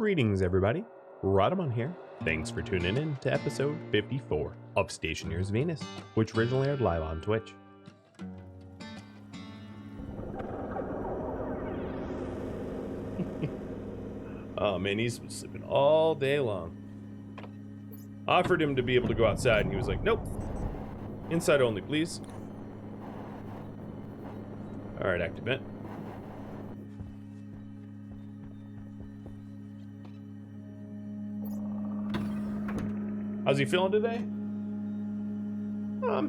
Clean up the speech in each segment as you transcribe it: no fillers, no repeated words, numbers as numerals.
Greetings, everybody. Rhadamant here. Thanks for tuning in to episode 54 of Stationeers Venus, which originally aired live on Twitch. Oh man, he's been sleeping all day long. Offered him to be able to go outside, and he was like, nope. Inside only, please. Alright, active vent. How's he feeling today?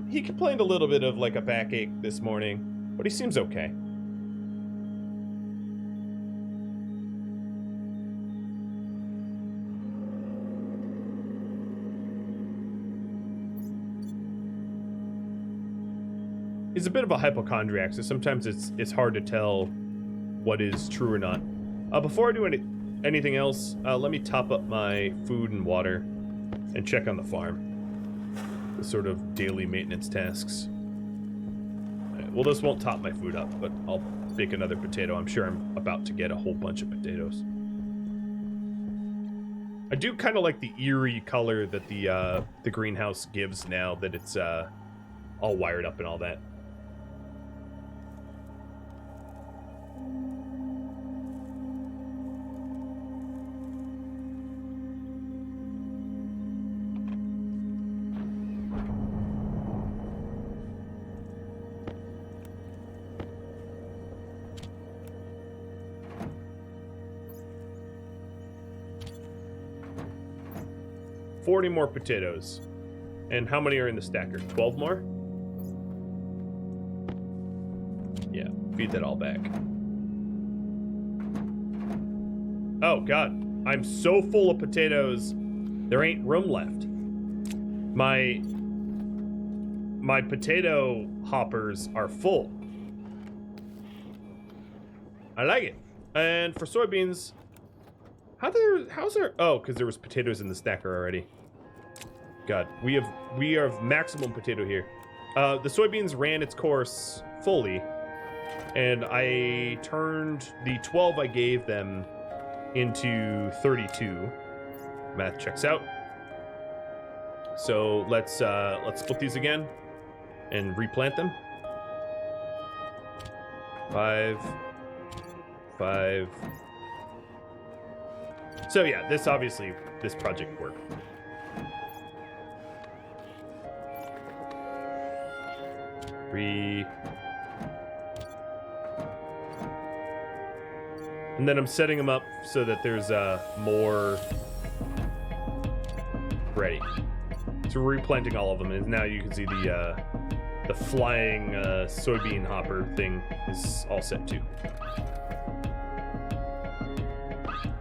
He complained a little bit of like a backache this morning, but he seems okay. He's a bit of a hypochondriac, so sometimes it's hard to tell what is true or not. Before I do anything else, let me top up my food and water and check on the farm. The sort of daily maintenance tasks. Right, well, this won't top my food up, but I'll bake another potato. I'm sure I'm about to get a whole bunch of potatoes. I do kind of like the eerie color that the greenhouse gives now that it's all wired up and all that. $40 more potatoes. And how many are in the stacker? 12 more? Yeah, feed that all back. Oh god, I'm so full of potatoes, there ain't room left. My potato hoppers are full. I like it. And for soybeans, how's there? Oh, because there was potatoes in the stacker already. God, we have maximum potato here. The soybeans ran its course fully, and I turned the 12 I gave them into 32. Math checks out. So let's split these again and replant them. 5. So yeah, this project worked. And then I'm setting them up so that there's more ready. So we're replanting all of them, and now you can see the flying soybean hopper thing is all set too.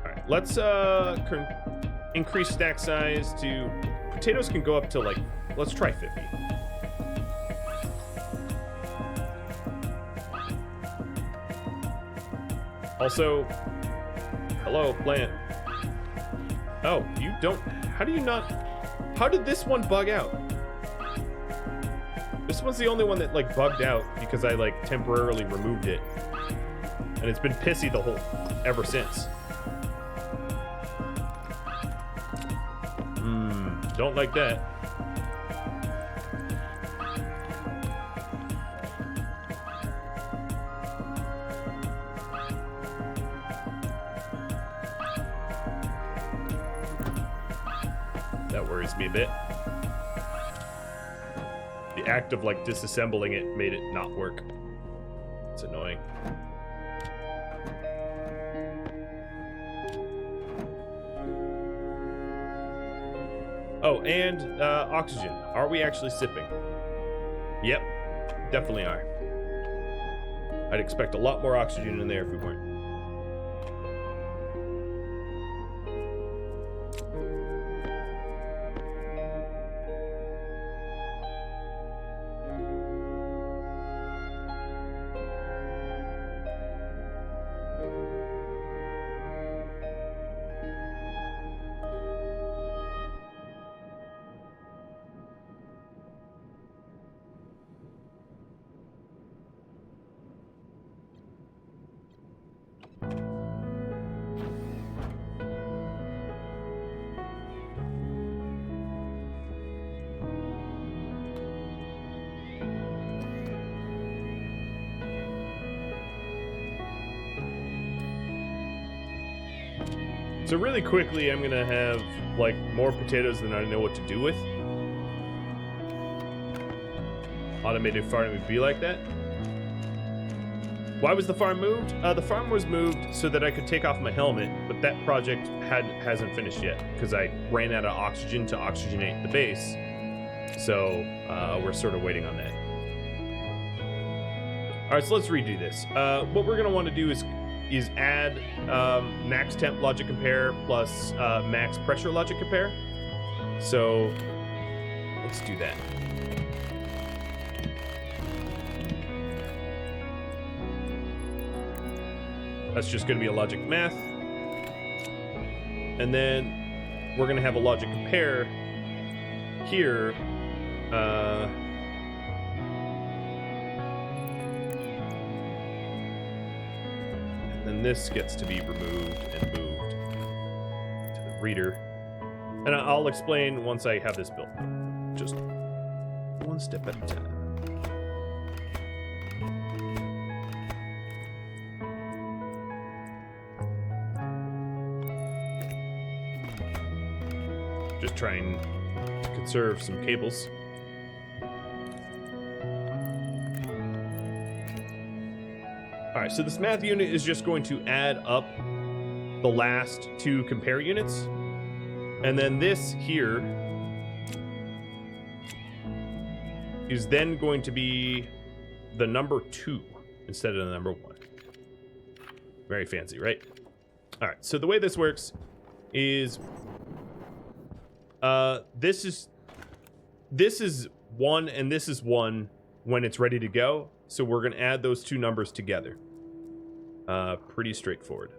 Alright, let's increase stack size to... Potatoes can go up to like, let's try 50. Also, hello, plant. Oh, you don't... How do you not... How did this one bug out? This one's the only one that, like, bugged out because I, like, temporarily removed it. And it's been pissy ever since. Don't like that. That worries me a bit. The act of like disassembling it made it not work. It's annoying. Oh, and oxygen. Are we actually sipping? Yep, definitely are. I'd expect a lot more oxygen in there if we weren't. So really quickly, I'm gonna have like more potatoes than I know what to do with. Automated farming would be like that. Why was the farm moved? The farm was moved so that I could take off my helmet, but that project hasn't finished yet because I ran out of oxygen to oxygenate the base. So we're sort of waiting on that. All right, so let's redo this. What we're gonna want to do is add max temp logic compare plus max pressure logic compare. So let's do that. That's just going to be a logic math. And then we're going to have a logic compare here. And then this gets to be removed and moved to the reader. And I'll explain once I have this built. Just one step at a time. Just trying to conserve some cables. Alright, so this math unit is just going to add up the last two compare units. And then this here is then going to be the number 2 instead of the number 1. Very fancy, right? Alright, so the way this works is this is 1 and this is 1 when it's ready to go. So we're going to add those two numbers together. Pretty straightforward.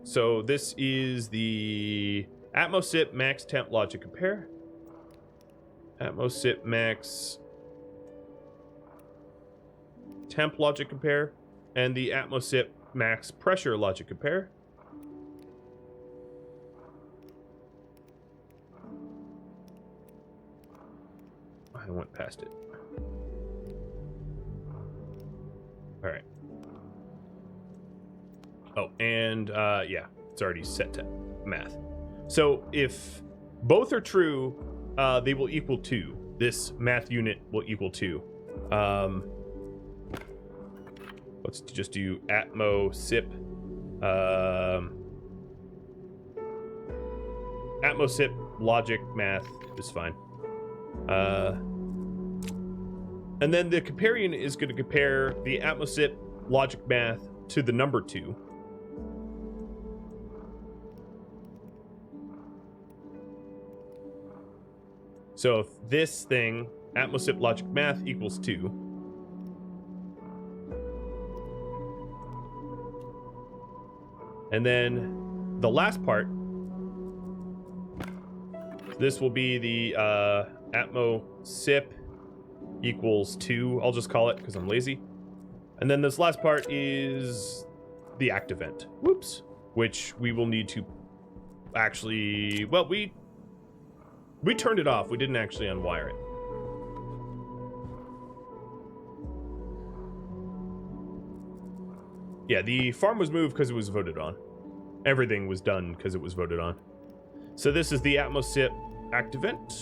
So this is the Atmo SIP max temp logic compare. Atmo SIP max temp logic compare. And the Atmo SIP max pressure logic compare. I went past it. All right. Oh, and yeah, it's already set to math. So if both are true, they will equal 2. This math unit will equal 2. Let's just do Atmo SIP. Atmo SIP logic math is fine. And then the compare unit is going to compare the Atmo SIP logic math to the number 2. So if this thing, Atmo SIP logic math equals 2. And then the last part, this will be the Atmo SIP equals 2. I'll just call it because I'm lazy. And then this last part is the act event. Whoops. Which we will need to actually... Well, we turned it off. We didn't actually unwire it. Yeah, the farm was moved because it was voted on. Everything was done because it was voted on. So this is the Atmo SIP act event.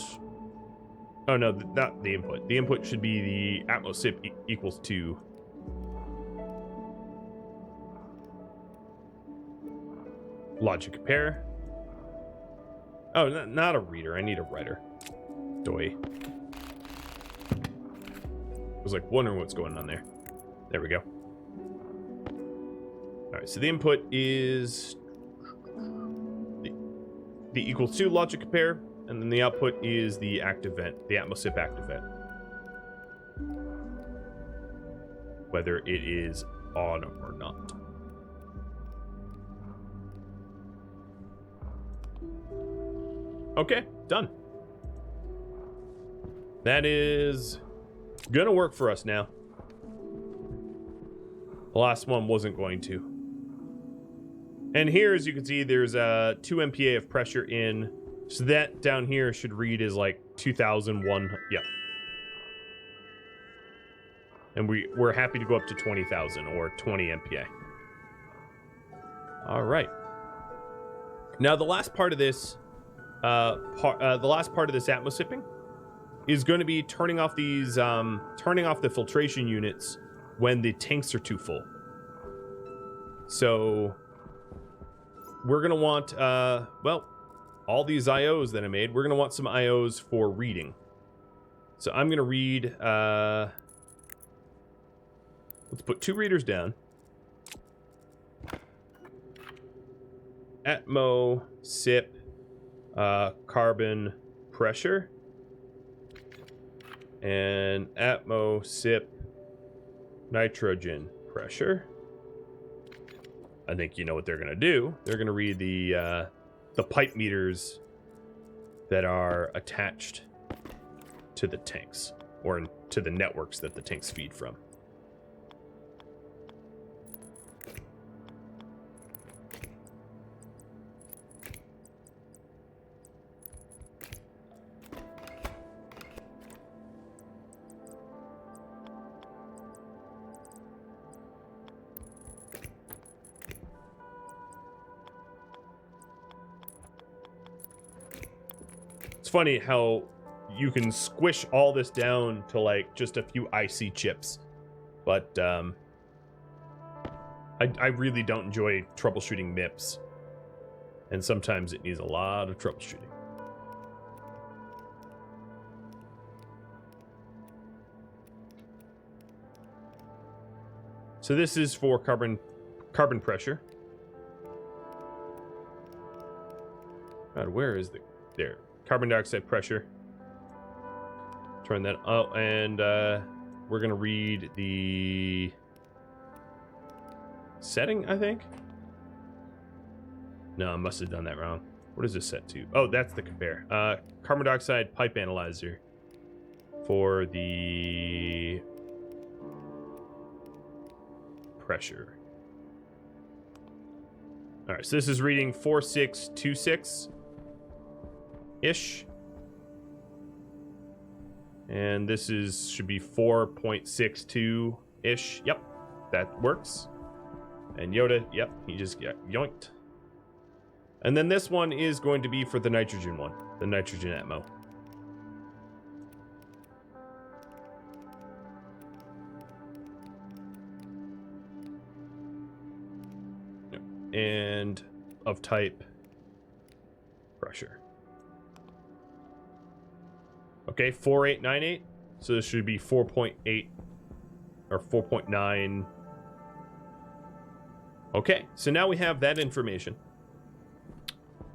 Oh no, not the input. The input should be the Atmo SIP equals 2. Logic compare. Oh, not a reader. I need a writer. Doi. I was like wondering what's going on there. There we go. All right, so the input is the equals 2 logic compare, and then the output is the act event, the Atmo SIP act event. Whether it is on or not. Okay, done. That is gonna work for us now. The last one wasn't going to. And here, as you can see, there's 2 MPa of pressure in. So that down here should read as like 2001. Yep. And we're happy to go up to 20,000 or 20 MPa. All right. Now the last part of this, the last part of this Atmo sipping is going to be turning off these, turning off the filtration units when the tanks are too full. So we're going to want, well, all these IOs that I made, we're going to want some IOs for reading. So I'm going to read, let's put 2 readers down. Atmo, sip, carbon pressure. And Atmo, sip, nitrogen pressure. I think you know what they're going to do. They're going to read the pipe meters that are attached to the tanks, or to the networks that the tanks feed from. It's funny how you can squish all this down to like just a few IC chips, but I really don't enjoy troubleshooting MIPS, and sometimes it needs a lot of troubleshooting. So this is for carbon pressure. God, where is there? Carbon dioxide pressure. Turn that up, and we're gonna read the setting, I think. No, I must have done that wrong. What is this set to? Oh, that's the compare. Carbon dioxide pipe analyzer for the pressure. All right, so this is reading 4626-ish. And this should be 4.62-ish. Yep, that works. And Yoda, yep, he just got yoinked. And then this one is going to be for the nitrogen one, the nitrogen Atmo. And of type pressure. Okay, 4898. So this should be 4.8 or 4.9. Okay, so now we have that information.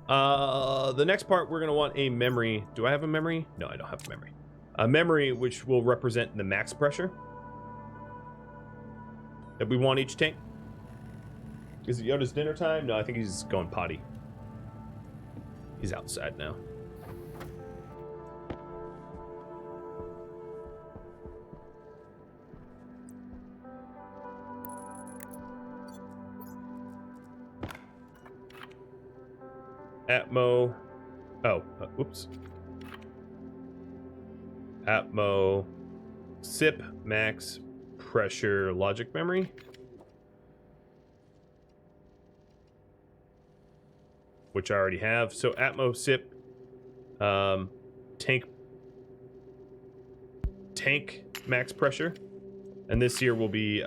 The next part, we're going to want a memory. Do I have a memory? No, I don't have a memory. A memory which will represent the max pressure that we want each tank. Is it Yoda's dinner time? No, I think he's going potty. He's outside now. Atmo. Oh, whoops. Atmo. SIP max pressure logic memory. Which I already have. So Atmo SIP tank max pressure. And this here will be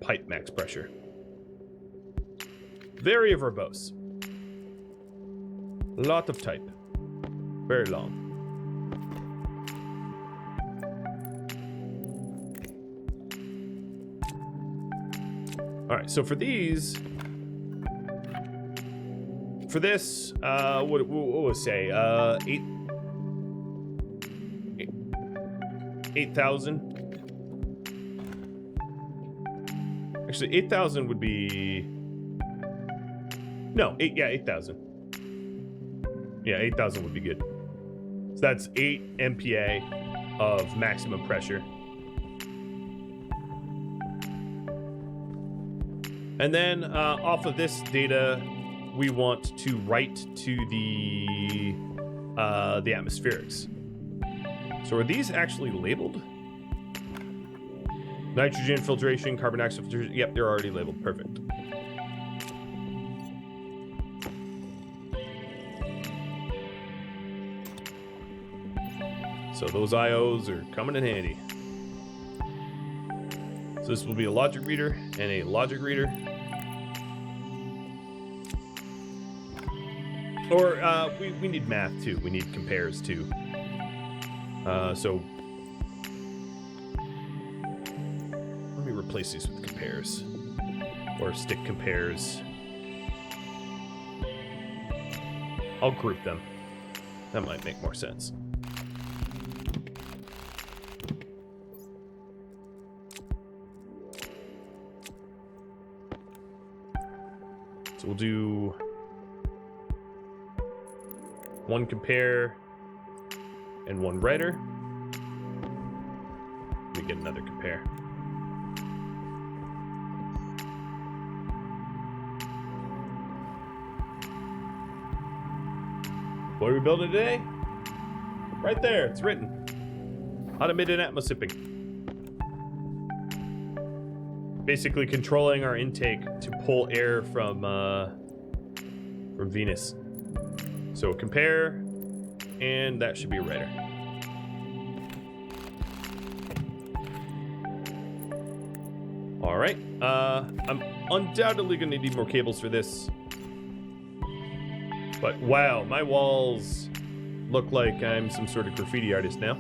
pipe max pressure. Very verbose. Lot of type. Very long. Alright, so for these... For this, what we'll say, 8,000. Actually, 8,000 would be... No, 8,000. Yeah, 8,000 would be good. So that's 8 MPa of maximum pressure. And then off of this data, we want to write to the atmospherics. So are these actually labeled? Nitrogen filtration, carbon dioxide filtration. Yep, they're already labeled. Perfect. So those IOs are coming in handy. So this will be a logic reader and a logic reader. Or we need math too. We need compares too. So let me replace these with compares. Or stick compares. I'll group them. That might make more sense. So we'll do one compare and one writer. Let me get another compare. What are we building today? Right there, it's written. Automated Atmo sipping. Basically controlling our intake to pull air from Venus. So compare, and that should be a writer. All right, I'm undoubtedly gonna need more cables for this. But wow, my walls look like I'm some sort of graffiti artist now.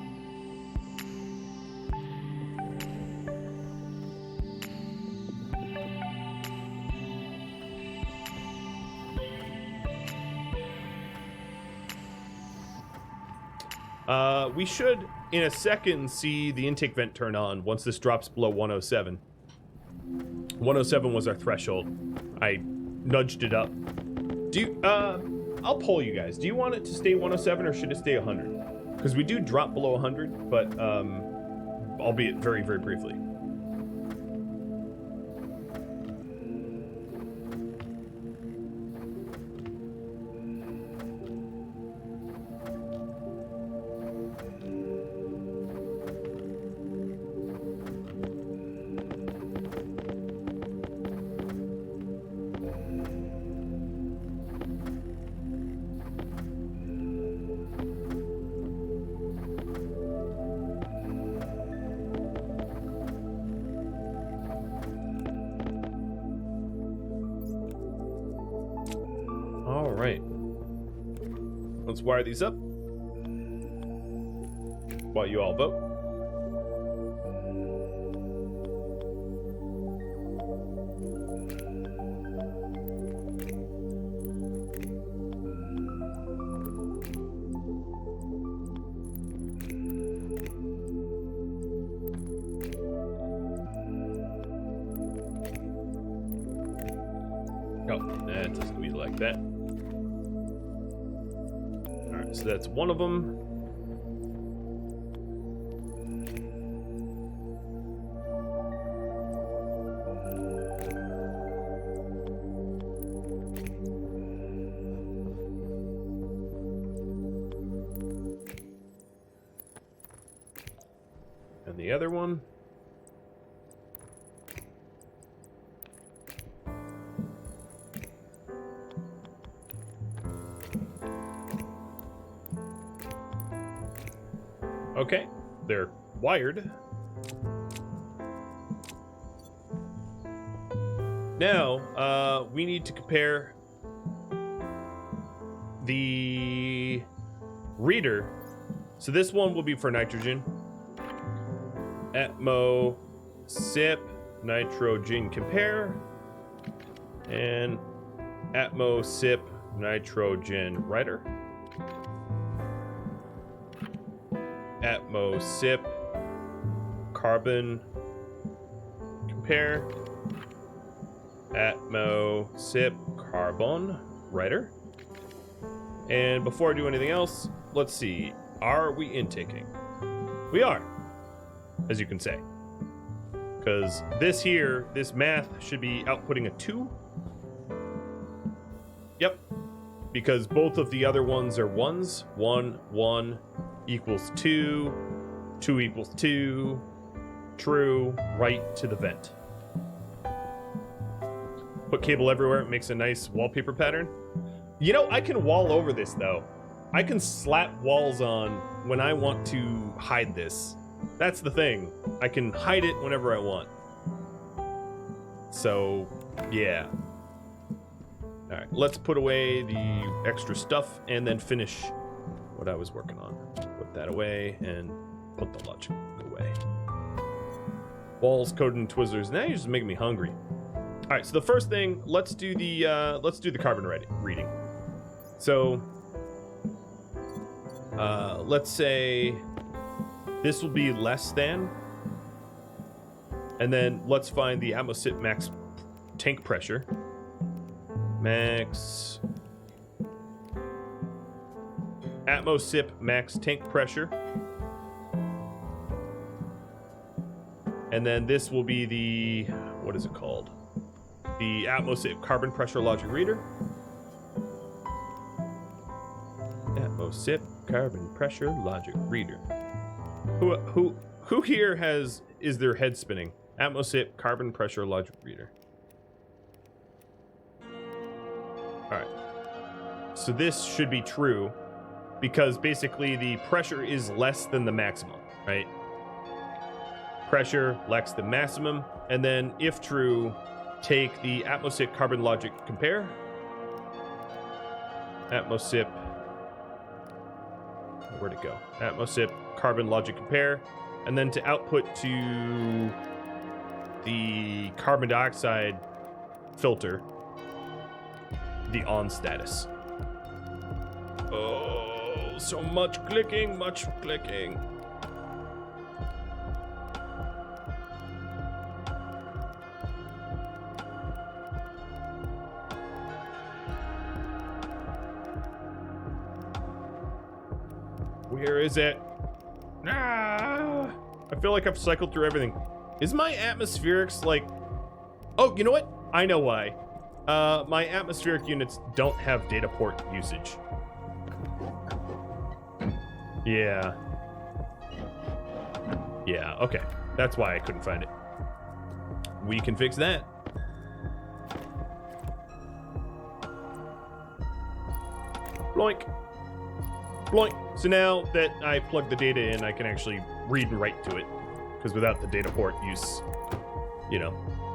We should, in a second, see the intake vent turn on once this drops below 107. 107 was our threshold. I nudged it up. I'll poll you guys. Do you want it to stay 107 or should it stay 100? Because we do drop below 100, but albeit very, very briefly. All right. Let's wire these up while you all vote. Oh, that doesn't be like that. Alright, so that's one of them. And the other one. Okay, they're wired. Now, we need to compare the reader. So this one will be for nitrogen. Atmo, sip, nitrogen compare. And Atmo, sip, nitrogen writer. Atmo, sip, carbon, compare. Atmo, sip, carbon, writer. And before I do anything else, let's see. Are we intaking? We are, as you can say. Because this here, this math should be outputting a 2. Yep. Because both of the other ones are 1s. 1, 1. Equals 2, 2 equals 2, true, right to the vent. Put cable everywhere, it makes a nice wallpaper pattern. You know, I can wall over this though. I can slap walls on when I want to hide this. That's the thing. I can hide it whenever I want. So, yeah. Alright, let's put away the extra stuff and then finish what I was working on. Put that away and put the logic away. Walls coated in Twizzlers. Now you're just making me hungry. Alright, so the first thing, let's do the carbon reading. So, let's say this will be less than, and then let's find the Atmo max tank pressure. Max Atmo max tank pressure. And then this will be the, what is it called? The Atmo carbon pressure logic reader. Atmo carbon pressure logic reader. Who here is their head spinning? Atmo carbon pressure logic reader. Alright. So this should be true because basically the pressure is less than the maximum, right? Pressure less than maximum, and then if true, take the Atmo carbon logic compare. Atmo where'd it go? Atmo carbon logic compare, and then to output to the carbon dioxide filter, the on status. Oh, so much clicking, much clicking. Where is it? Ah, I feel like I've cycled through everything. Is my atmospherics like... Oh, you know what? I know why. My atmospheric units don't have data port usage. Yeah. Yeah, okay. That's why I couldn't find it. We can fix that. Bloink. Bloink. So now that I plug the data in, I can actually read and write to it. Because without the data port use, you know,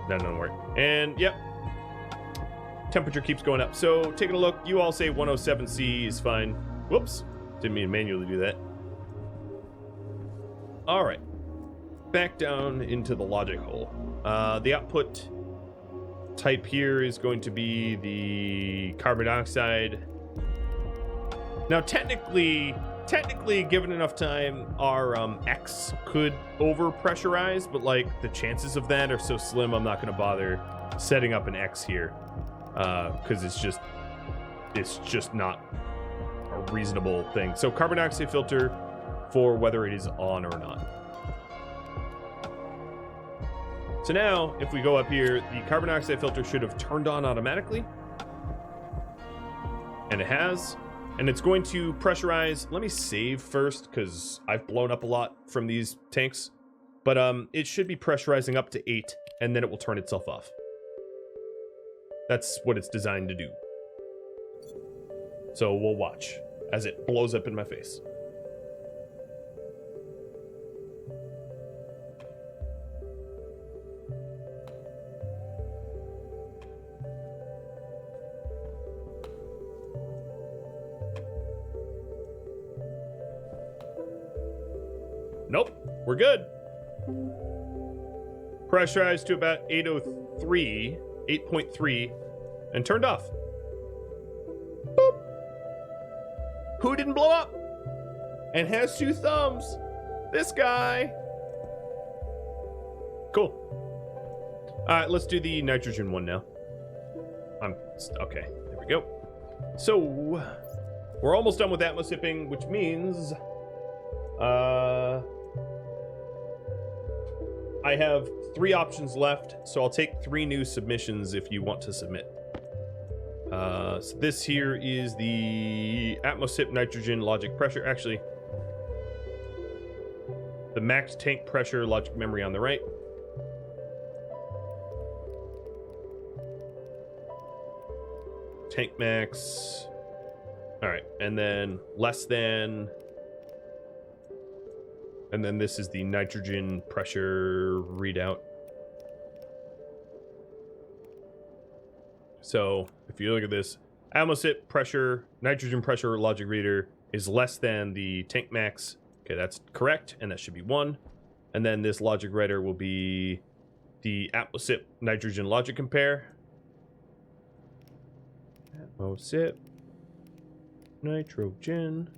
that doesn't work. And, yep. Temperature keeps going up. So, taking a look, you all say 107C is fine. Whoops. Didn't mean to manually do that. Alright. Back down into the logic hole. The output type here is going to be the carbon dioxide. Now, technically, given enough time, our X could over-pressurize, but, like, the chances of that are so slim, I'm not going to bother setting up an X here. Because it's just not a reasonable thing. So carbon dioxide filter for whether it is on or not. So now, if we go up here, the carbon dioxide filter should have turned on automatically. And it has. And it's going to pressurize. Let me save first, because I've blown up a lot from these tanks. But it should be pressurizing up to 8, and then it will turn itself off. That's what it's designed to do. So we'll watch as it blows up in my face. Nope, we're good. Pressurized to about 803. 8.3 and turned off. Boop. Who didn't blow up and has 2 thumbs? This guy. Cool. All right, let's do the nitrogen one now. Okay, there we go. So we're almost done with Atmo sipping, which means I have 3 options left, so I'll take 3 new submissions if you want to submit. So this here is the Atmo nitrogen logic pressure. Actually, the max tank pressure logic memory on the right. Tank max. All right, and then less than, and then this is the nitrogen pressure readout. So if you look at this, atmospheric pressure, nitrogen pressure logic reader is less than the tank max. Okay, that's correct, and that should be 1. And then this logic writer will be the atmospheric nitrogen logic compare. Atmospheric nitrogen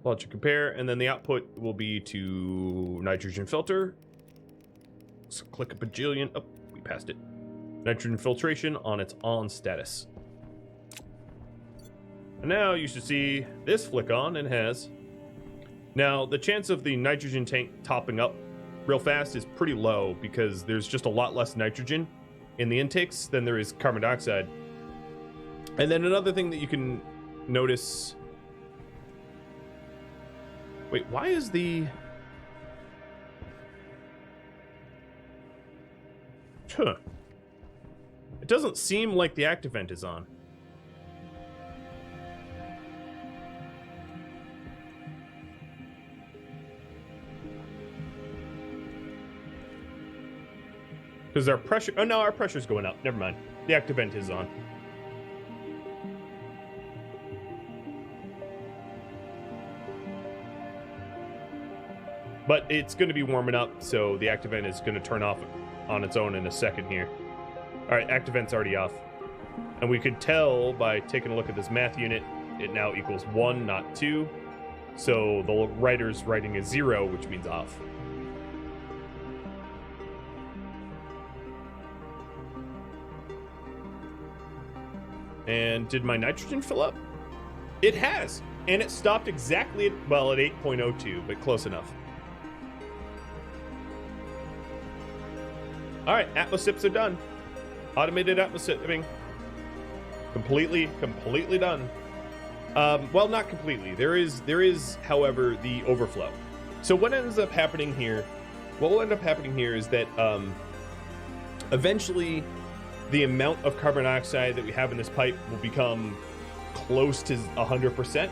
logic compare, and then the output will be to nitrogen filter. So click a bajillion. Oh, we passed it. Nitrogen filtration on its on status. And now you should see this flick on and has. Now, the chance of the nitrogen tank topping up real fast is pretty low because there's just a lot less nitrogen in the intakes than there is carbon dioxide. And then another thing that you can notice. Wait, why is the. Huh. It doesn't seem like the active vent is on. Because our pressure... Oh, no, our pressure's going up. Never mind. The active vent is on. But it's going to be warming up, so the active vent is going to turn off on its own in a second here. All right, active vent's already off. And we could tell by taking a look at this math unit, it now equals 1, not 2. So the writer's writing is 0, which means off. And did my nitrogen fill up? It has. And it stopped exactly at, well, at 8.02, but close enough. All right, atmosips are done. Automated atmosipping. Completely done. Well, not completely. There is, however, the overflow. So what ends up happening here, what will end up happening here is that eventually the amount of carbon dioxide that we have in this pipe will become close to 100%.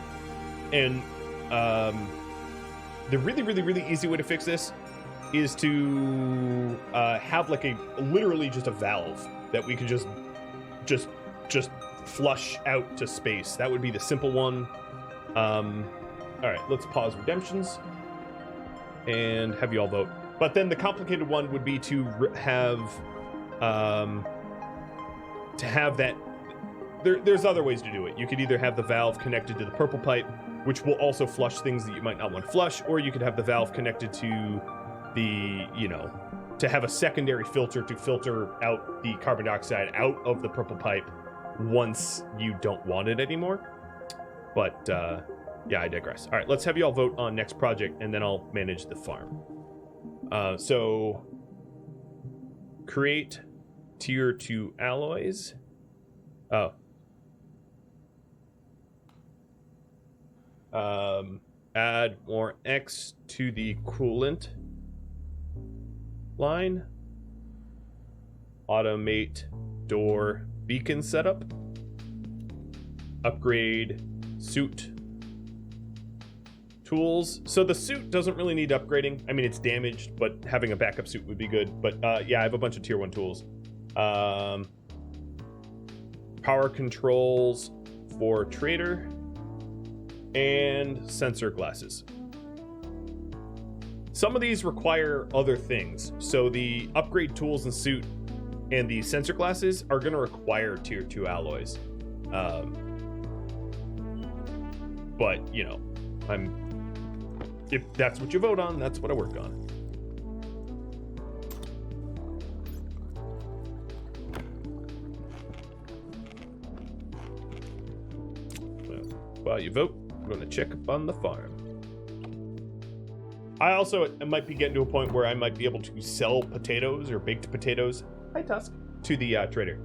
And the really easy way to fix this is to have like literally just a valve that we could just flush out to space. That would be the simple one. All right, let's pause redemptions and have you all vote. But then the complicated one would be to have that. There's other ways to do it. You could either have the valve connected to the purple pipe, which will also flush things that you might not want to flush, or you could have the valve connected to the, to have a secondary filter to filter out the carbon dioxide out of the purple pipe once you don't want it anymore. But yeah, I digress. All right, let's have you all vote on next project, and then I'll manage the farm. So create tier 2 alloys. Add more X to the coolant line. Automate door beacon setup. Upgrade suit tools. So the suit doesn't really need upgrading. I mean, it's damaged, but having a backup suit would be good. But yeah, I have a bunch of tier 1 tools. Power controls for trader and sensor glasses. Some of these require other things. So the upgrade tools and suit and the sensor glasses are going to require tier 2 alloys. But, if that's what you vote on, that's what I work on. While you vote, I'm going to check up on the farm. I also might be getting to a point where I might be able to sell potatoes or baked potatoes, hi Tusk, to the trader.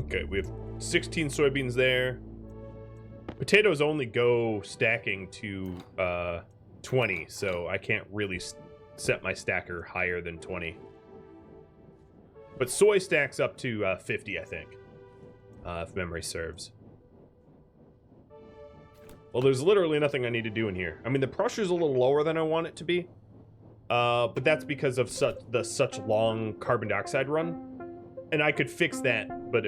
Okay, we have 16 soybeans there. Potatoes only go stacking to 20, so I can't really set my stacker higher than 20. But soy stacks up to 50, I think, if memory serves. Well, there's literally nothing I need to do in here. I mean, the pressure's a little lower than I want it to be, but that's because of such long carbon dioxide run. And I could fix that, but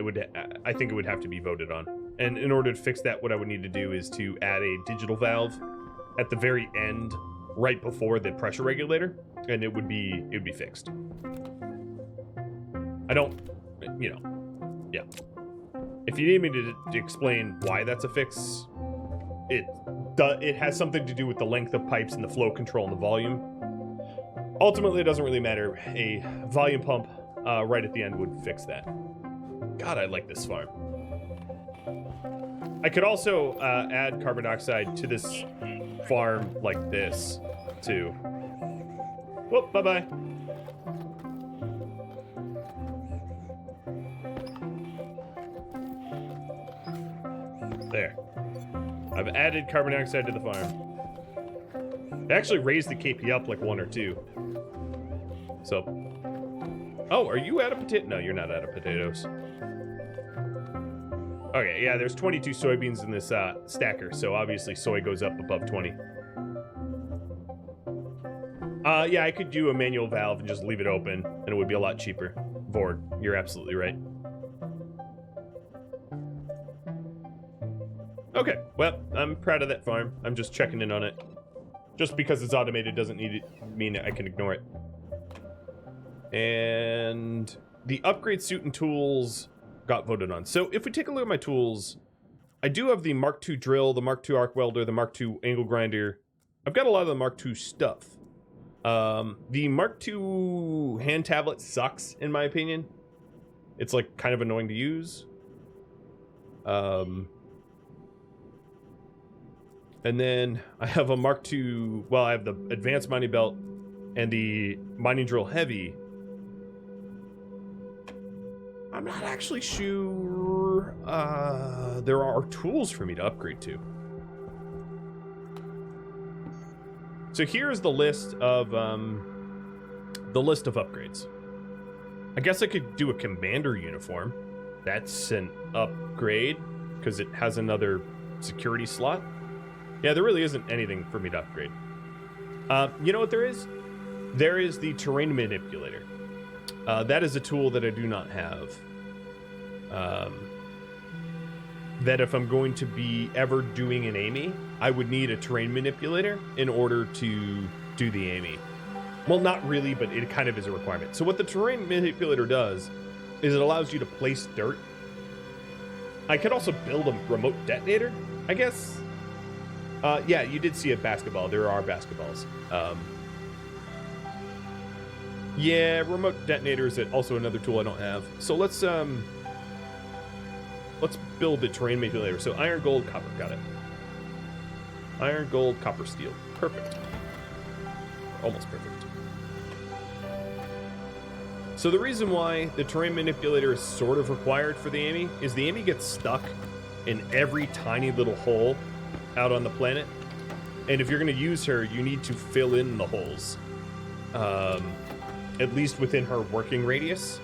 I think it would have to be voted on. And in order to fix that, what I would need to do is to add a digital valve at the very end, right before the pressure regulator, and it would be fixed. I don't, yeah. If you need me to explain why that's a fix, it has something to do with the length of pipes and the flow control and the volume. Ultimately, it doesn't really matter. A volume pump right at the end would fix that. God, I like this farm. I could also add carbon dioxide to this farm like this, too. Whoop, bye-bye. There. I've added carbon dioxide to the farm. It actually raised the KP up like 1 or 2. So... Oh, are you out of potato? No, you're not out of potatoes. Okay, yeah, there's 22 soybeans in this stacker, so obviously soy goes up above 20. Yeah, I could do a manual valve and just leave it open, and it would be a lot cheaper. Vord, you're absolutely right. Okay, well, I'm proud of that farm. I'm just checking in on it. Just because it's automated doesn't mean I can ignore it. And the upgrade suit and tools got voted on. So if we take a look at my tools, I do have the Mark II drill, the Mark II arc welder, the Mark II angle grinder. I've got a lot of the Mark II stuff. The Mark II hand tablet sucks, in my opinion. It's like kind of annoying to use. And then I have a Mark II, well, I have the advanced mining belt and the mining drill heavy. I'm not actually sure there are tools for me to upgrade to. So here's the list of upgrades. I guess I could do a commander uniform. That's an upgrade because it has another security slot. Yeah, there really isn't anything for me to upgrade. You know what there is? There is the terrain manipulator. That is a tool that I do not have. That if I'm going to be ever doing an AMI, I would need a terrain manipulator in order to do the AMI. Well, not really, but it kind of is a requirement. So what the terrain manipulator does is it allows you to place dirt. I could also build a remote detonator, I guess. Yeah, you did see a basketball. There are basketballs. Yeah, remote detonator is also another tool I don't have. So let's build the terrain manipulator. So iron, gold, copper, got it. Iron, gold, copper, steel. Perfect. Almost perfect. So the reason why the terrain manipulator is sort of required for the AMI is the AMI gets stuck in every tiny little hole out on the planet. And if you're going to use her, you need to fill in the holes. At least within her working radius.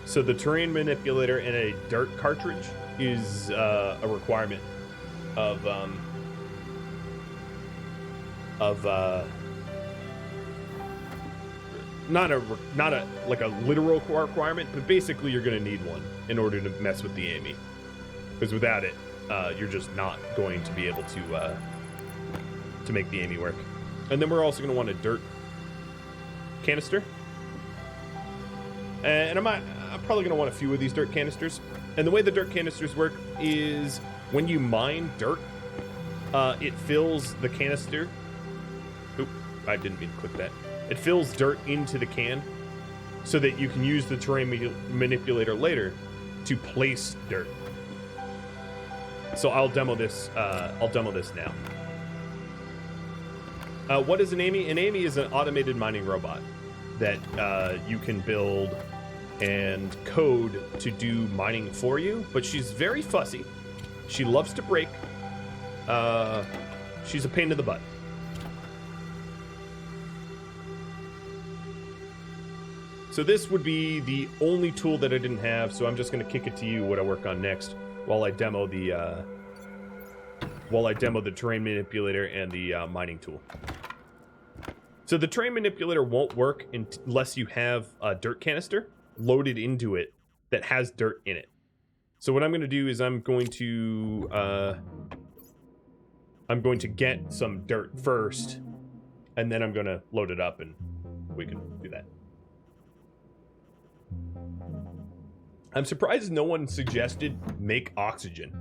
So the terrain manipulator and a dirt cartridge is a requirement of not a like a literal requirement, but basically you're going to need one in order to mess with the AMI, because without it you're just not going to be able to make the AMI work. And then we're also going to want a dirt canister, and I'm probably going to want a few of these dirt canisters. And the way the dirt canisters work is when you mine dirt, it fills the canister. Oop, I didn't mean to click that. It fills dirt into the can so that you can use the terrain manipulator later to place dirt. So I'll demo this now. What is an AMI? An AMI is an automated mining robot that you can build and code to do mining for you, but she's very fussy. She loves to break. She's a pain in the butt. So this would be the only tool that I didn't have, so I'm just going to kick it to you what I work on next while I demo the terrain manipulator and the mining tool. So the terrain manipulator won't work unless you have a dirt canister loaded into it that has dirt in it. So what I'm going to do is I'm going to get some dirt first, and then I'm going to load it up, and we can do that. I'm surprised no one suggested make oxygen.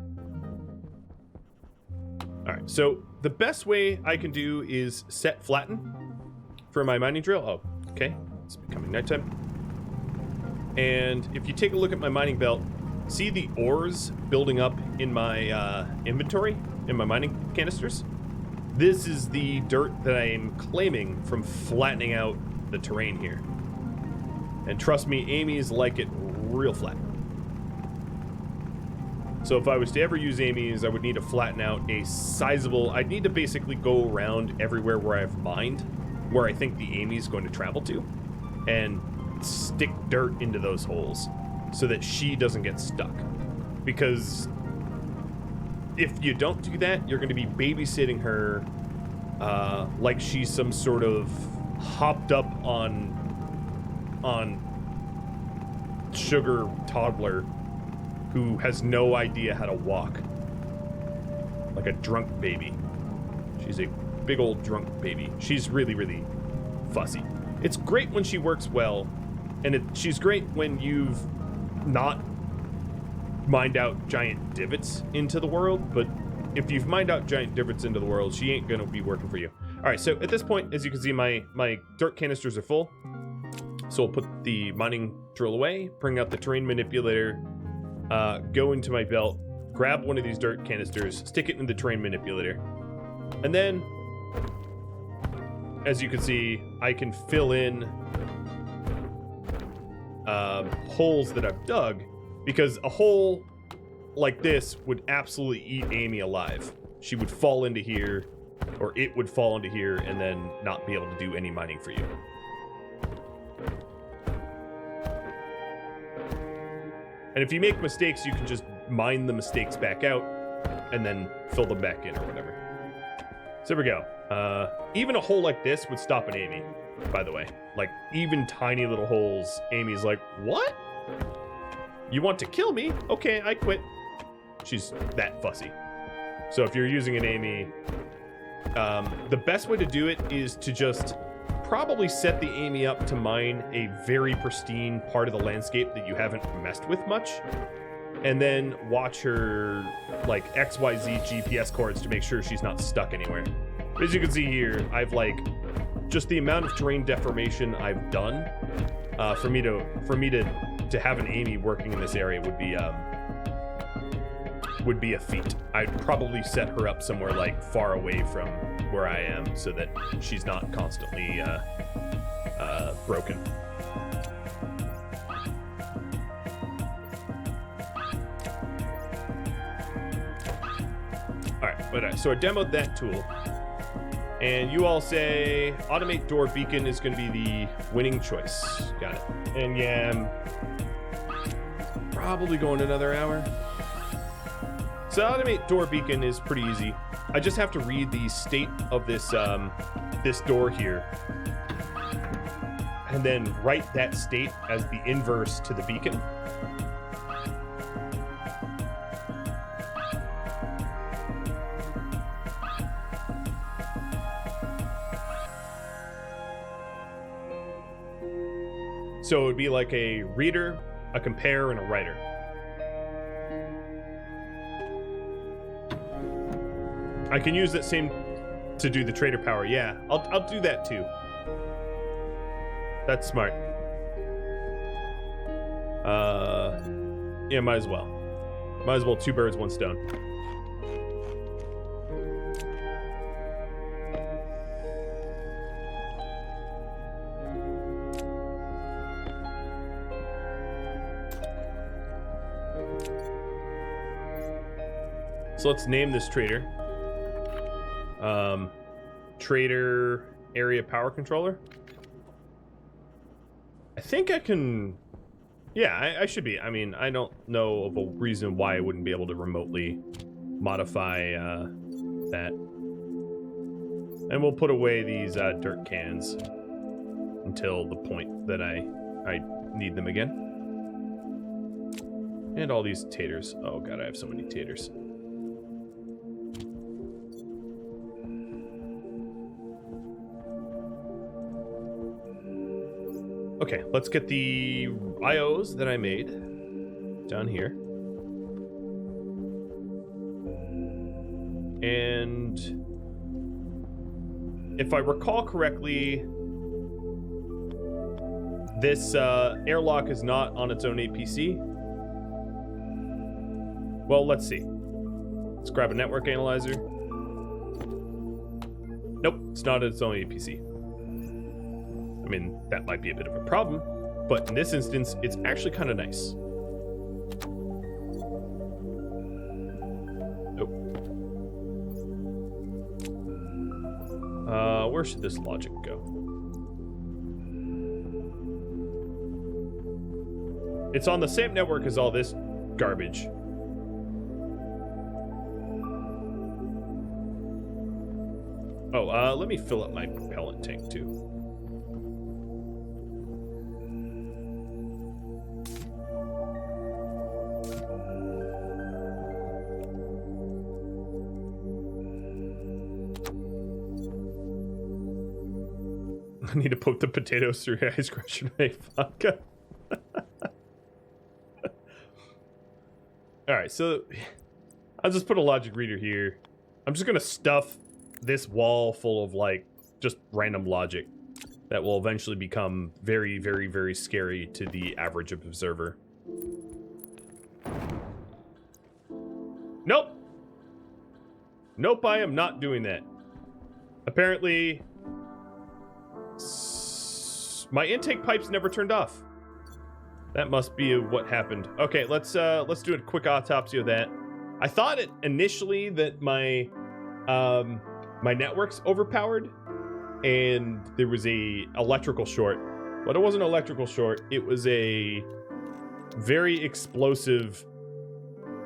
All right, so the best way I can do is set flatten for my mining drill. Oh, okay, it's becoming nighttime. And if you take a look at my mining belt, see the ores building up in my inventory, in my mining canisters? This is the dirt that I am claiming from flattening out the terrain here. And trust me, Amy's like it real flat. So if I was to ever use Amy's, I would need to flatten out a sizable... I'd need to basically go around everywhere where I've mined, where I think the Amy's going to travel to, and stick dirt into those holes so that she doesn't get stuck. Because if you don't do that, you're going to be babysitting her like she's some sort of hopped up on sugar toddler who has no idea how to walk. Like a drunk baby. She's a big old drunk baby. She's really, really fussy. It's great when she works well, and she's great when you've not mined out giant divots into the world, but if you've mined out giant divots into the world, she ain't gonna be working for you. All right, so at this point, as you can see, my dirt canisters are full. So I'll put the mining drill away, bring out the terrain manipulator, go into my belt, grab one of these dirt canisters, stick it in the terrain manipulator, and then, as you can see, I can fill in holes that I've dug, because a hole like this would absolutely eat Amy alive. She would fall into here, or it would fall into here, and then not be able to do any mining for you. And if you make mistakes, you can just mine the mistakes back out and then fill them back in or whatever. So there we go. Even a hole like this would stop an Amy, by the way. Like, even tiny little holes, Amy's like, what? You want to kill me? Okay, I quit. She's that fussy. So if you're using an Amy, the best way to do it is to just probably set the Amy up to mine a very pristine part of the landscape that you haven't messed with much, and then watch her like XYZ GPS coordinates to make sure she's not stuck anywhere. But as you can see here, I've like just the amount of terrain deformation I've done for me to have an Amy working in this area would be a feat. I'd probably set her up somewhere like far away from where I am so that she's not constantly broken. All right, but so I demoed that tool, and you all say automate door beacon is going to be the winning choice. Got it. And yeah, I'm probably going another hour. So automate door beacon is pretty easy. I just have to read the state of this this door here, and then write that state as the inverse to the beacon. So it would be like a reader, a compare, and a writer. I can use that same to do the trader power. Yeah, I'll do that too. That's smart. Yeah, might as well. Might as well, two birds, one stone. So let's name this trader. Trader area power controller. I think I can... Yeah, I should be. I mean, I don't know of a reason why I wouldn't be able to remotely modify that. And we'll put away these dirt cans until the point that I need them again. And all these taters. Oh god, I have so many taters. Okay, let's get the IOs that I made down here. And if I recall correctly, this airlock is not on its own APC. Well, let's see. Let's grab a network analyzer. Nope, it's not its own APC. I mean, that might be a bit of a problem, but in this instance, it's actually kind of nice. Nope. Where should this logic go? It's on the same network as all this garbage. Oh, let me fill up my propellant tank too. I need to poke the potatoes through ice crusher and vodka. Alright, so I'll just put a logic reader here. I'm just gonna stuff this wall full of like just random logic that will eventually become very, very, very scary to the average observer. Nope. Nope, I am not doing that. Apparently, my intake pipes never turned off. That must be what happened. Okay, let's do a quick autopsy of that. I thought it initially that my my network's overpowered and there was a electrical short, but it wasn't an electrical short. It was a very explosive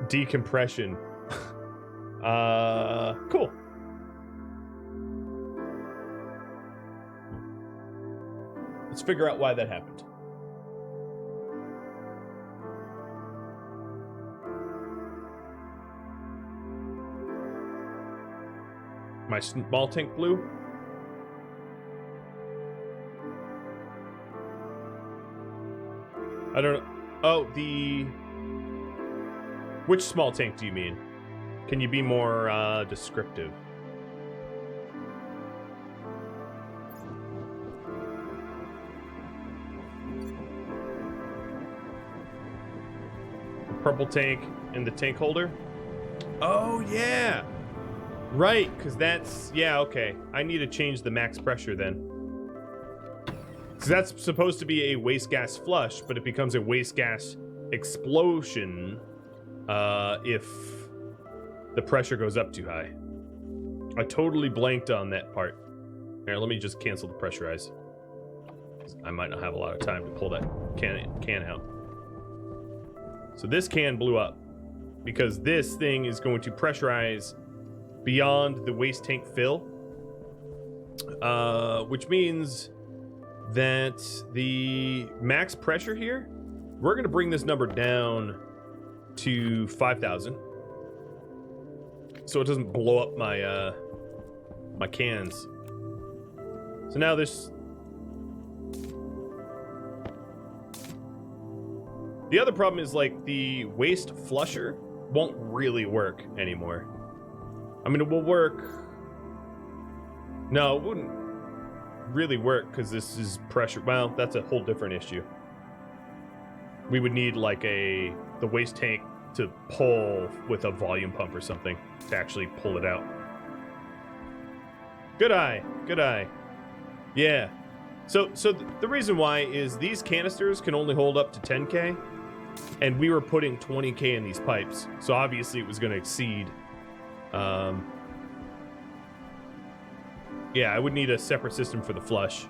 decompression. Cool. Let's figure out why that happened. My small tank blew. I don't know. Oh, which small tank do you mean? Can you be more descriptive? The purple tank and the tank holder? Oh, yeah. Right, because that's... Yeah, okay. I need to change the max pressure then. Because that's supposed to be a waste gas flush, but it becomes a waste gas explosion if the pressure goes up too high. I totally blanked on that part. Here, let me just cancel the pressurize. I might not have a lot of time to pull that can out. So this can blew up because this thing is going to pressurize beyond the waste tank fill, which means that the max pressure here, we're going to bring this number down to 5,000 so it doesn't blow up my my cans. So now this... The other problem is, like, the waste flusher won't really work anymore. I mean, it will work. No, it wouldn't really work because this is pressure. Well, that's a whole different issue. We would need like the waste tank to pull with a volume pump or something to actually pull it out. Good eye, good eye. Yeah. So the reason why is these canisters can only hold up to 10K, and we were putting 20K in these pipes. So obviously it was going to exceed Yeah, I would need a separate system for the flush.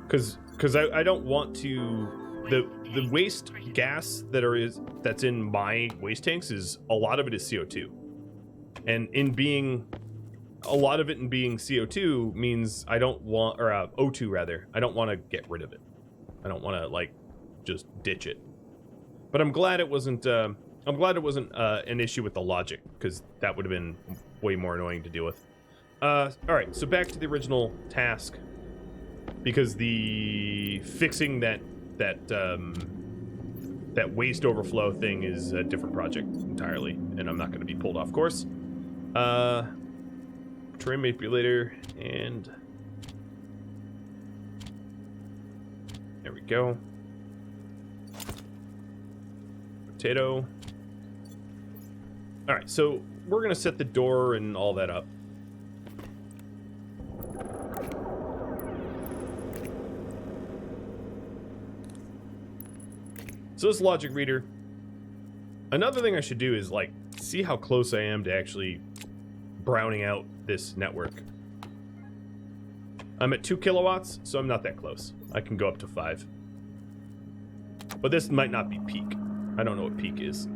Because I don't want to... The waste gas that's in my waste tanks is... A lot of it is CO2. And in being... A lot of it in being CO2 means I don't want... Or O2, rather. I don't want to get rid of it. I don't want to, like, just ditch it. But I'm glad it wasn't... I'm glad it wasn't an issue with the logic, because that would have been way more annoying to deal with. Alright, so back to the original task. Because the fixing that waste overflow thing is a different project entirely, and I'm not going to be pulled off course. Terrain manipulator, and there we go. Potato. All right, so we're going to set the door and all that up. So this logic reader, another thing I should do is, like, see how close I am to actually browning out this network. I'm at 2 kilowatts, so I'm not that close. I can go up to 5. But this might not be peak. I don't know what peak is.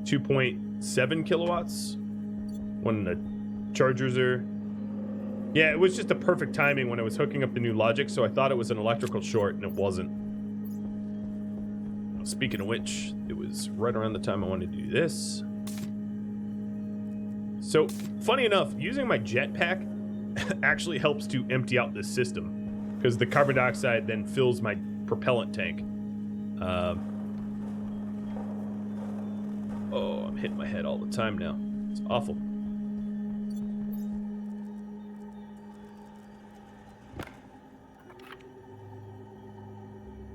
.7 kilowatts when the chargers are... Yeah, it was just the perfect timing when I was hooking up the new logic, so I thought it was an electrical short, and it wasn't. Speaking of which, it was right around the time I wanted to do this. So, funny enough, using my jetpack actually helps to empty out this system, because the carbon dioxide then fills my propellant tank. Oh, I'm hitting my head all the time now. It's awful.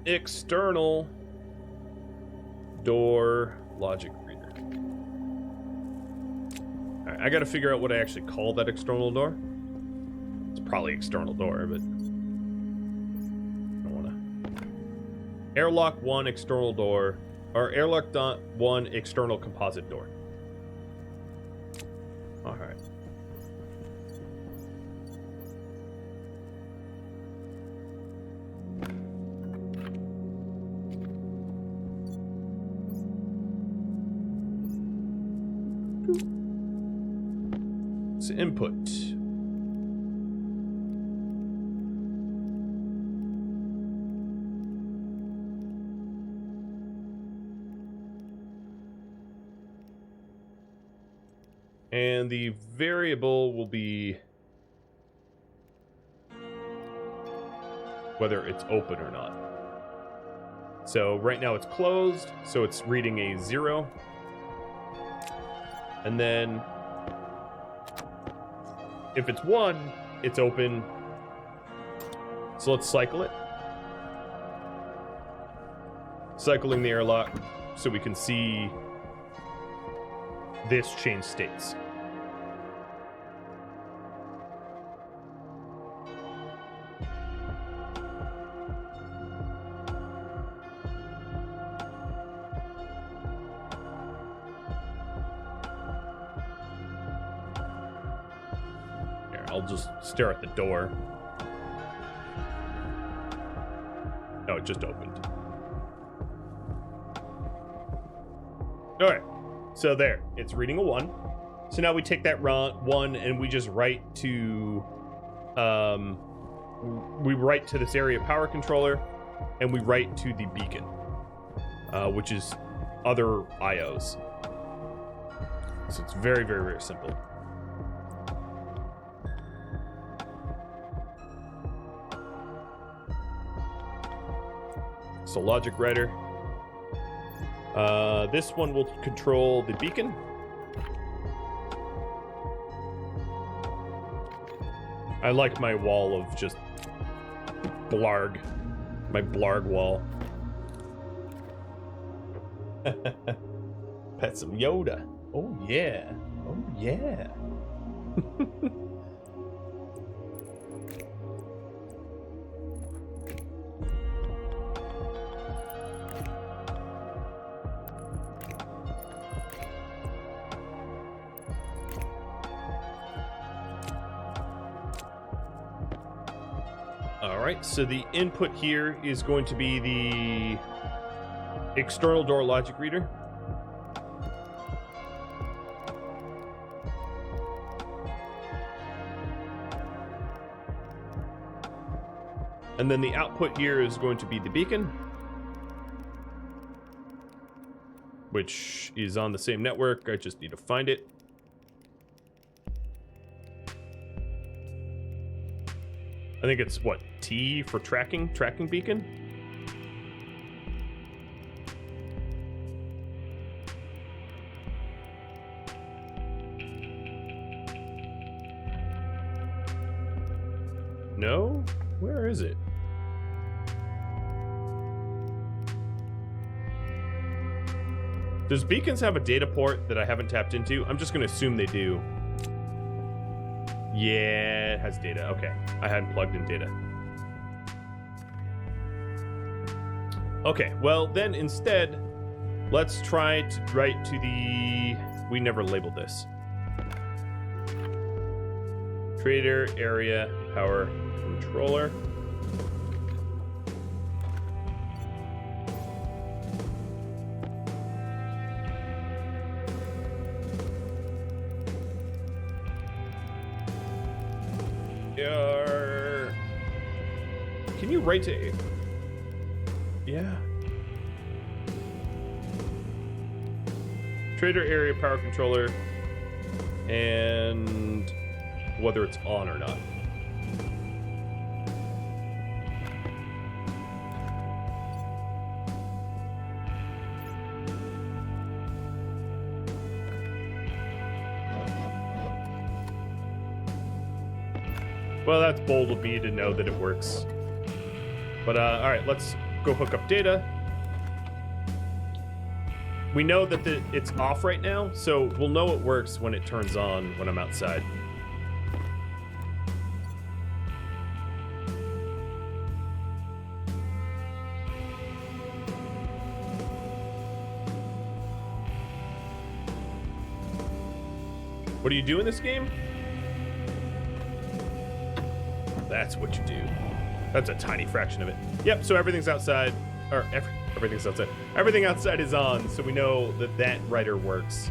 External door logic reader. Alright, I gotta figure out what I actually call that external door. It's probably external door, but I don't wanna. Airlock 1 external door, or airlock 1 external composite door. Alright. Input. And the variable will be whether it's open or not. So right now it's closed, so it's reading a 0. And then if it's 1, it's open. So let's cycle it. Cycling the airlock so we can see this change states. I'll just stare at the door. No, it just opened. Alright, so there. It's reading a 1. So now we take that 1 and we just write to... we write to this area power controller, and we write to the beacon, which is other IOs. So it's very, very, very simple. So logic writer. This one will control the beacon. I like my wall of just blarg. My blarg wall. Pet some Yoda. Oh yeah. Oh yeah. Alright, so the input here is going to be the external door logic reader. And then the output here is going to be the beacon, which is on the same network. I just need to find it. I think it's, what, T for tracking beacon? No? Where is it? Does beacons have a data port that I haven't tapped into? I'm just going to assume they do. Yeah, it has data. Okay. I hadn't plugged in data. Okay, well then instead, let's try to write to the... We never labeled this. Trader area power controller. Can you write to... Yeah. Trader area power controller, and whether it's on or not. Well, that's bold of me to know that it works. But, all right, let's go hook up data. We know that it's off right now, so we'll know it works when it turns on when I'm outside. What do you do in this game? That's what you do. That's a tiny fraction of it. Yep, so everything's outside. Or everything's outside. Everything outside is on, so we know that that writer works.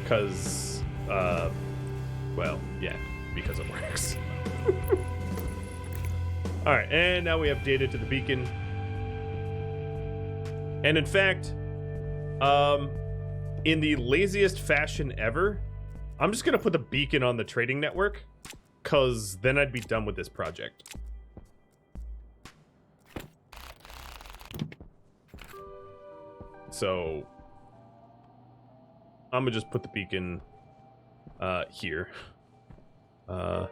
Because, well, yeah, because it works. Alright, and now we have data to the beacon. And in fact, in the laziest fashion ever, I'm just going to put the beacon on the trading network, because then I'd be done with this project. So I'm gonna just put the beacon here. Put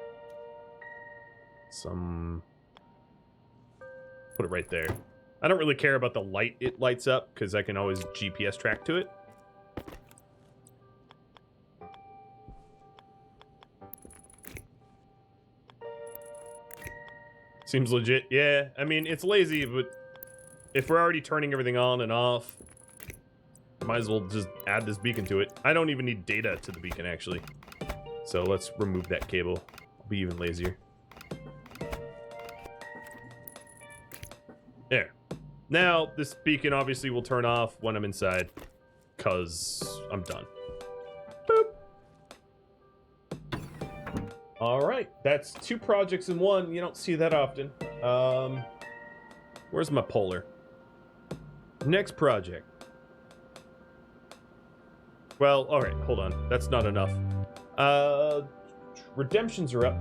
it right there. I don't really care about the light it lights up because I can always GPS track to it. Seems legit. Yeah, I mean, it's lazy, but if we're already turning everything on and off, might as well just add this beacon to it. I don't even need data to the beacon, actually. So let's remove that cable. I'll be even lazier. There. Now, this beacon obviously will turn off when I'm inside, because I'm done. Boop. Alright, that's 2 projects in one. You don't see that often. Where's my polar? Next project. Well, alright, hold on. That's not enough. Redemptions are up.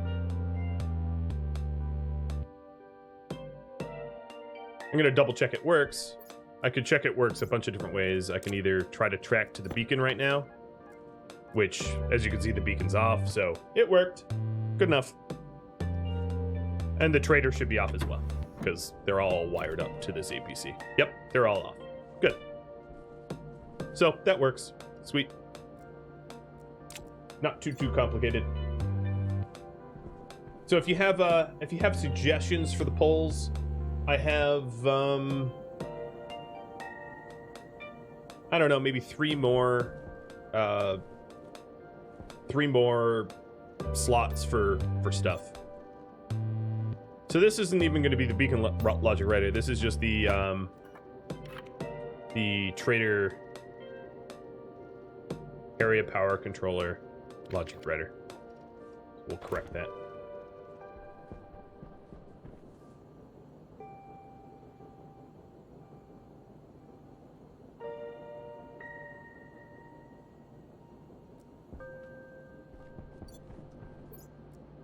I'm gonna double check it works. I could check it works a bunch of different ways. I can either try to track to the beacon right now, which, as you can see, the beacon's off, so it worked. Good enough. And the trader should be off as well, because they're all wired up to this APC. Yep, they're all off. Good. So, that works. Sweet. Not too complicated. So if you have suggestions for the polls, I have I don't know, maybe 3 more slots for stuff So this isn't even going to be the beacon logic writer. This is just the trader area power controller logic writer. We'll correct that.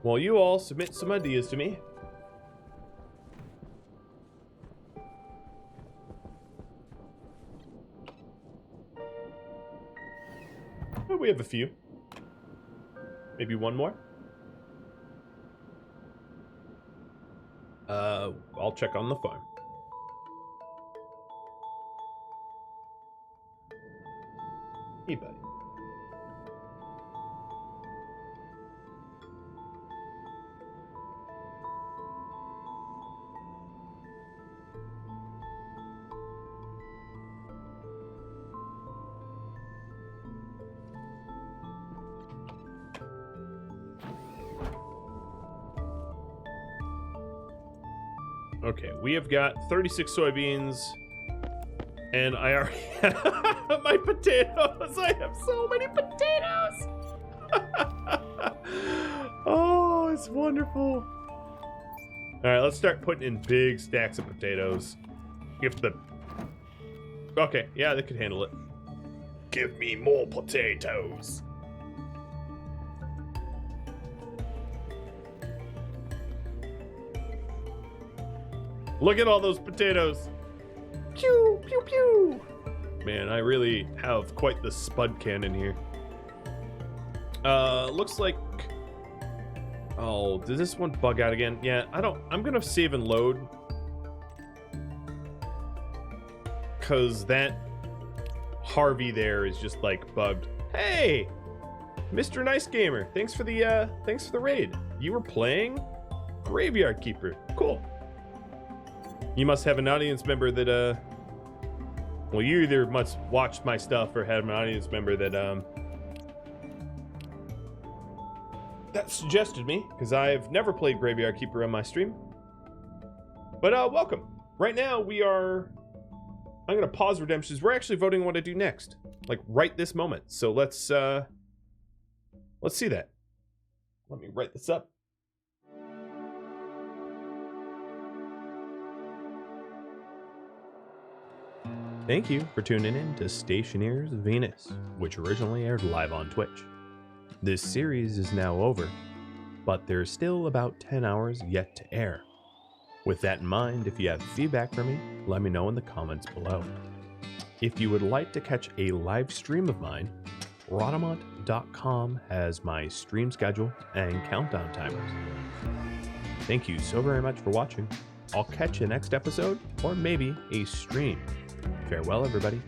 While you all submit some ideas to me. Oh, we have a few. Maybe one more. I'll check on the farm. Hey, buddy. Okay, we have got 36 soybeans, and I already have my potatoes. I have so many potatoes. Oh, it's wonderful. All right, let's start putting in big stacks of potatoes. Okay, yeah, they could handle it. Give me more potatoes. Look at all those potatoes. Pew, pew, pew. Man, I really have quite the spud cannon here. Looks like... Oh, does this one bug out again? Yeah, I'm gonna save and load. Cause that Harvey there is just like bugged. Hey, Mr. Nice Gamer, thanks for the raid. You were playing Graveyard Keeper. Cool. You must have an audience member that, well, you either must watch my stuff or have an audience member that, that suggested me, because I've never played Graveyard Keeper on my stream. But, welcome. Right now, I'm going to pause Redemptions. We're actually voting on what to do next. Like, right this moment. So let's see that. Let me write this up. Thank you for tuning in to Stationeers Venus, which originally aired live on Twitch. This series is now over, but there's still about 10 hours yet to air. With that in mind, if you have feedback for me, let me know in the comments below. If you would like to catch a live stream of mine, Rhadamant.com has my stream schedule and countdown timers. Thank you so very much for watching. I'll catch you next episode, or maybe a stream. Farewell, everybody.